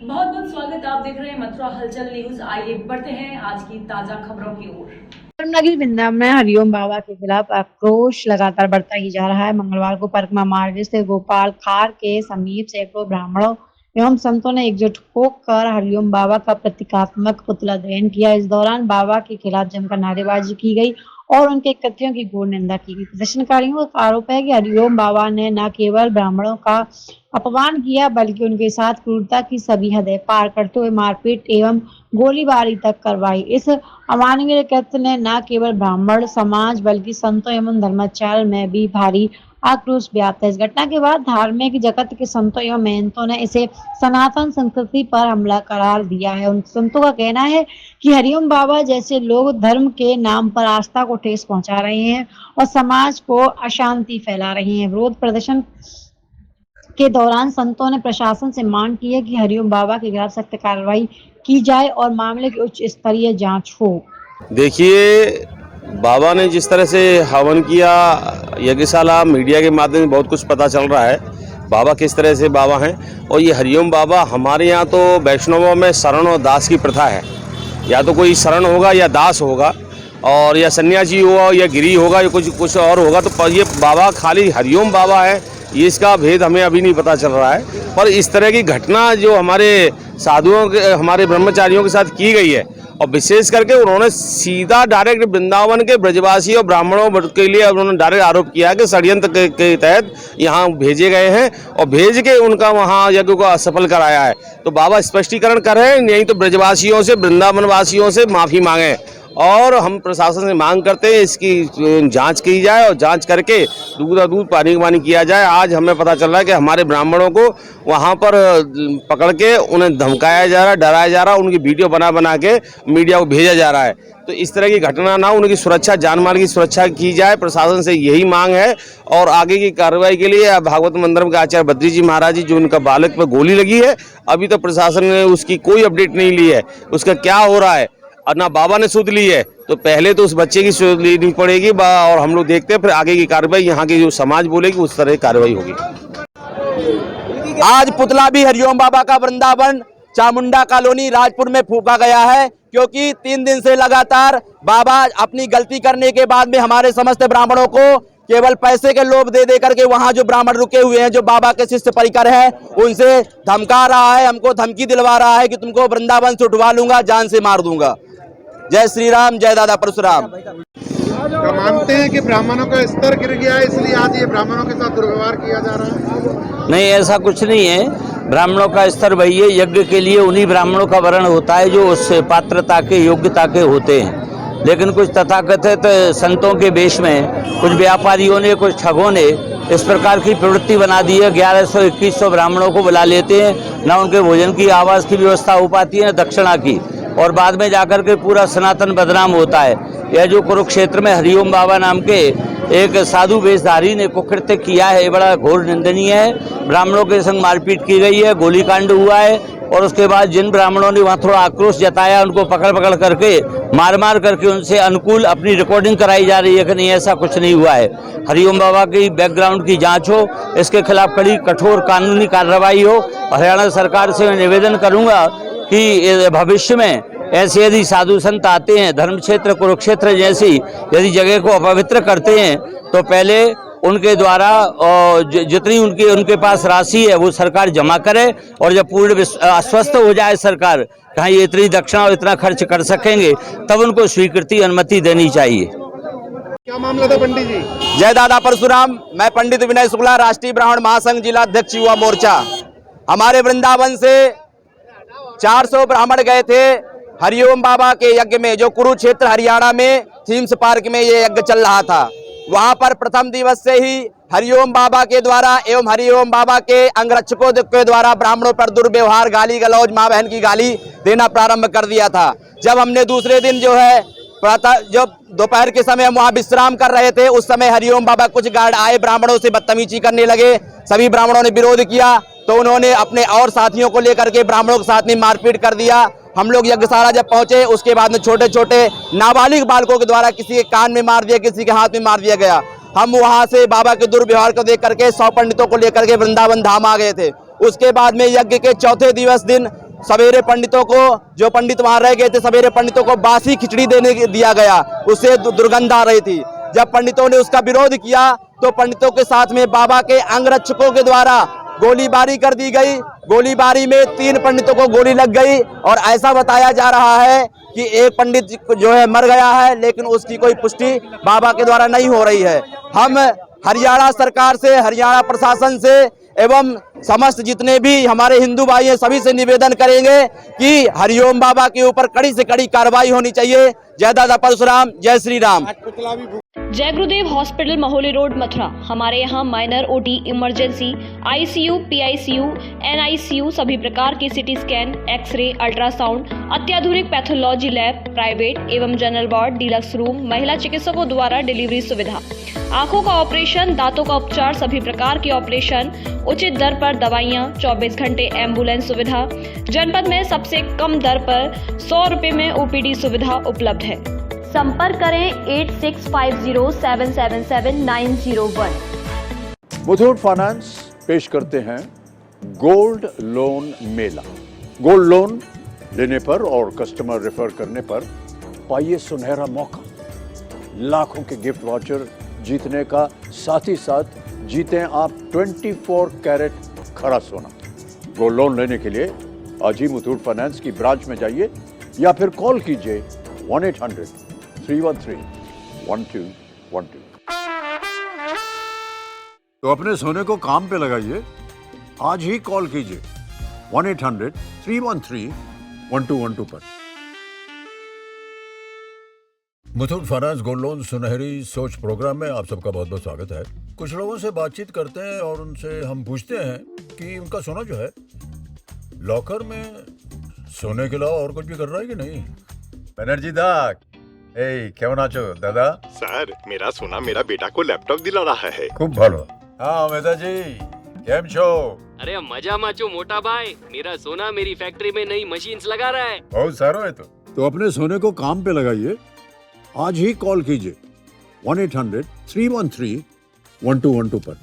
बहुत बहुत स्वागत। आप देख रहे हैं मथुरा हलचल न्यूज। आइए बढ़ते हैं आज की ताजा खबरों की ओर। नगरी वृंदावन में हरिओम बाबा के खिलाफ आक्रोश लगातार बढ़ता ही जा रहा है। मंगलवार को परिक्रमा मार्ग से गोपाल खार के समीप सैकड़ों ब्राह्मणों एवं संतों ने एकजुट होकर हरिओम बाबा का प्रतीकात्मक पुतला दहन किया। इस दौरान बाबा के खिलाफ जमकर नारेबाजी की गई और उनके कृत्यों की घोर निंदा की गई। प्रदर्शनकारियों का आरोप है कि हरिओम बाबा ने न केवल ब्राह्मणों का अपमान किया बल्कि उनके साथ क्रूरता की सभी हदें पार करते हुए मारपीट एवं गोलीबारी तक करवाई। इस अमानवीय कृत्य ने न केवल ब्राह्मण समाज बल्कि संतों एवं धर्माचार्य में भी भारी आक्रोश व्याप्त है। इस घटना के बाद धार्मिक जगत के संतों एवं महंतों ने इसे सनातन संस्कृति पर हमला करार दिया है। उन संतों का कहना है कि हरिओम बाबा जैसे लोग धर्म के नाम पर आस्था को ठेस पहुंचा रहे हैं और समाज को अशांति फैला रहे हैं। विरोध प्रदर्शन के दौरान संतों ने प्रशासन से मांग की है कि हरिओम बाबा के खिलाफ सख्त कार्रवाई की जाए और मामले की उच्च स्तरीय जांच हो। देखिए, बाबा ने जिस तरह से हवन किया, यज्ञशाला, मीडिया के माध्यम से बहुत कुछ पता चल रहा है बाबा किस तरह से बाबा हैं। और ये हरिओम बाबा, हमारे यहाँ तो वैष्णवों में शरण और दास की प्रथा है। या तो कोई शरण होगा या दास होगा, और या सन्यासी होगा या गिरी होगा या कुछ और होगा। तो ये बाबा खाली हरिओम बाबा है, ये इसका भेद हमें अभी नहीं पता चल रहा है। पर इस तरह की घटना जो हमारे साधुओं के, हमारे ब्रह्मचारियों के साथ की गई है, और विशेष करके उन्होंने सीधा डायरेक्ट वृंदावन के ब्रजवासी और ब्राह्मणों के लिए उन्होंने डायरेक्ट आरोप किया कि षड्यंत्र के तहत यहाँ भेजे गए हैं और भेज के उनका वहाँ यज्ञ को असफल कराया है। तो बाबा स्पष्टीकरण कर रहे हैं, नहीं तो ब्रजवासियों से, वृंदावन वासियों से माफ़ी मांगे। और हम प्रशासन से मांग करते हैं इसकी जांच की जाए और जांच करके दूध पानी पानी किया जाए। आज हमें पता चल रहा है कि हमारे ब्राह्मणों को वहां पर पकड़ के उन्हें धमकाया जा रहा है, डराया जा रहा है, उनकी वीडियो बना के मीडिया को भेजा जा रहा है। तो इस तरह की घटना ना, उनकी सुरक्षा, जान माल की सुरक्षा की जाए, प्रशासन से यही मांग है। और आगे की कार्रवाई के लिए भागवत मंदिर के आचार्य बद्री जी महाराज जी, जो उनका बालक पर गोली लगी है, अभी तक प्रशासन ने उसकी कोई अपडेट नहीं ली है, उसका क्या हो रहा है, और ना बाबा ने सूद ली है। तो पहले तो उस बच्चे की सूद लेनी पड़ेगी और हम लोग देखते हैं फिर आगे की कार्रवाई, यहाँ की जो समाज बोलेगी उस तरह की कार्रवाई होगी। आज पुतला भी हरिओम बाबा का वृंदावन चामुंडा कॉलोनी राजपुर में फूंका गया है, क्योंकि 3 दिन से लगातार बाबा अपनी गलती करने के बाद में हमारे समस्त ब्राह्मणों को केवल पैसे के लोभ दे करके वहां जो ब्राह्मण रुके हुए हैं, जो बाबा के शिष्य परिकर हैं, उनसे धमका रहा है, हमको धमकी दिलवा रहा है कि तुमको वृंदावन से उठवा लूंगा, जान से मार दूंगा। जय श्री राम, जय दादा परशुराम। क्या मानते हैं कि ब्राह्मणों का स्तर गिर गया है, इसलिए आज ये ब्राह्मणों के साथ दुर्व्यवहार किया जा रहा है? नहीं, ऐसा कुछ नहीं है। ब्राह्मणों का स्तर वही है, यज्ञ के लिए उन्हीं ब्राह्मणों का वर्ण होता है जो उस पात्रता के, योग्यता के होते हैं। लेकिन कुछ तथाकथित संतों के वेश में कुछ व्यापारियों ने, कुछ ठगों ने इस प्रकार की प्रवृत्ति बना दी है। 1100-2100 ब्राह्मणों को बुला लेते हैं, ना उनके भोजन की, आवास की व्यवस्था हो पाती है, ना दक्षिणा की, और बाद में जाकर के पूरा सनातन बदनाम होता है। यह जो कुरुक्षेत्र में हरिओम बाबा नाम के एक साधु वेशधारी ने कुकृत्य किया है, बड़ा घोर निंदनीय है। ब्राह्मणों के संग मारपीट की गई है, गोलीकांड हुआ है, और उसके बाद जिन ब्राह्मणों ने वहाँ थोड़ा आक्रोश जताया, उनको पकड़ करके मार करके उनसे अनुकूल अपनी रिकॉर्डिंग कराई जा रही है कि नहीं, ऐसा कुछ नहीं हुआ है। हरिओम बाबा की बैकग्राउंड की जांच हो, इसके खिलाफ कड़ी कठोर कानूनी कार्रवाई हो। हरियाणा सरकार से मैं निवेदन करूंगा कि भविष्य में ऐसे यदि साधु संत आते हैं, धर्म क्षेत्र कुरुक्षेत्र जैसी यदि जगह को अपवित्र करते हैं, तो पहले उनके द्वारा जितनी उनके पास राशि है वो सरकार जमा करे, और जब पूर्ण आश्वस्त हो जाए सरकार कहाँ ये इतनी दक्षिणा और इतना खर्च कर सकेंगे, तब उनको स्वीकृति, अनुमति देनी चाहिए। क्या मामला था पंडित जी? जय दादा परशुराम। मैं पंडित विनय शुक्ला, राष्ट्रीय ब्राह्मण महासंघ जिला अध्यक्ष युवा मोर्चा। हमारे वृंदावन से 400 ब्राह्मण गए थे हरिओम बाबा के यज्ञ में, जो कुरुक्षेत्र हरियाणा में थीम्स पार्क में ये यज्ञ चल रहा था। वहां पर प्रथम दिवस से ही हरिओम बाबा के द्वारा एवं हरिओम बाबा के अंगरक्षकों के द्वारा ब्राह्मणों पर दुर्व्यवहार, गाली गलौज, माँ बहन की गाली देना प्रारंभ कर दिया था। जब हमने दूसरे दिन जो है प्रातः, जब दोपहर के समय हम वहाँ विश्राम कर रहे थे, उस समय हरिओम बाबा कुछ गार्ड आए, ब्राह्मणों से बदतमीजी करने लगे। सभी ब्राह्मणों ने विरोध किया, तो उन्होंने अपने और साथियों को लेकर के ब्राह्मणों के साथ में मारपीट कर दिया। हम लोग यज्ञशाला जब पहुंचे, उसके बाद में छोटे छोटे नाबालिग बालकों के द्वारा किसी के कान में मार दिया, किसी के हाथ में मार दिया गया। हम वहां से बाबा के दुर्व्यवहार को देख करके 100 पंडितों को लेकर के वृंदावन धाम आ गए थे। उसके बाद में यज्ञ के चौथे दिवस दिन सवेरे पंडितों को, जो पंडित वहां रह गए थे, सवेरे पंडितों को बासी खिचड़ी दिया गया, उससे दुर्गंध आ रही थी। जब पंडितों ने उसका विरोध किया तो पंडितों के साथ में बाबा के अंगरक्षकों के द्वारा गोलीबारी कर दी गई। गोलीबारी में 3 पंडितों को गोली लग गई और ऐसा बताया जा रहा है कि एक पंडित जो है मर गया है, लेकिन उसकी कोई पुष्टि बाबा के द्वारा नहीं हो रही है। हम हरियाणा सरकार से, हरियाणा प्रशासन से एवं समस्त जितने भी हमारे हिंदू भाई हैं सभी से निवेदन करेंगे कि हरिओम बाबा के ऊपर कड़ी से कड़ी कार्रवाई होनी चाहिए। जय दादा परशुराम, जय श्री राम। जय गुरुदेव हॉस्पिटल महोली रोड मथुरा। हमारे यहाँ minor OT, emergency, ICU, PICU, NICU, सभी प्रकार के सिटी स्कैन, एक्सरे, अल्ट्रासाउंड, अत्याधुनिक पैथोलॉजी लैब, प्राइवेट एवं जनरल वार्ड, डीलक्स रूम, महिला चिकित्सकों द्वारा डिलीवरी सुविधा, आंखों का ऑपरेशन, दांतों का उपचार, सभी प्रकार के ऑपरेशन, उचित दर पर दवाइयाँ, 24 घंटे एम्बुलेंस सुविधा। जनपद में सबसे कम दर पर 100 रुपए में ओपीडी सुविधा उपलब्ध है। संपर्क करें 8650777901। मुथूट फाइनेंस पेश करते हैं गोल्ड लोन मेला। गोल्ड लोन लेने पर और कस्टमर रेफर करने पर पाइए सुनहरा मौका, लाखों के गिफ्ट वाउचर जीतने का, साथ ही साथ जीतें आप 24 कैरेट खरा सोना। गोल्ड लोन लेने के लिए आज ही मुथूट फाइनेंस की ब्रांच में जाइए या फिर कॉल कीजिए 1-800-313-1212। तो अपने सोने को काम पे लगाइए, आज ही कॉल कीजिए 1-800-313-1212 पर। मुथूट फाइनेंस गोल्ड लोन सुनहरी सोच प्रोग्राम में आप सबका बहुत बहुत स्वागत है। कुछ लोगों से बातचीत करते हैं और उनसे हम पूछते हैं कि उनका सोना जो है लॉकर में सोने के अलावा और कुछ भी कर रहा है कि नहीं। बनर्जी दा, केवन आचो दादा? सर, मेरा सोना मेरा बेटा को लैपटॉप दिला रहा है। खूब भालो। हाँ मेहता जी, केम छो? अरे मजा माचो मोटा भाई, मेरा सोना मेरी फैक्ट्री में नई मशीन्स लगा रहा है। बहुत सारा है तो अपने सोने को काम पे लगाइए, आज ही कॉल कीजिए 1-800-313-1212 पर।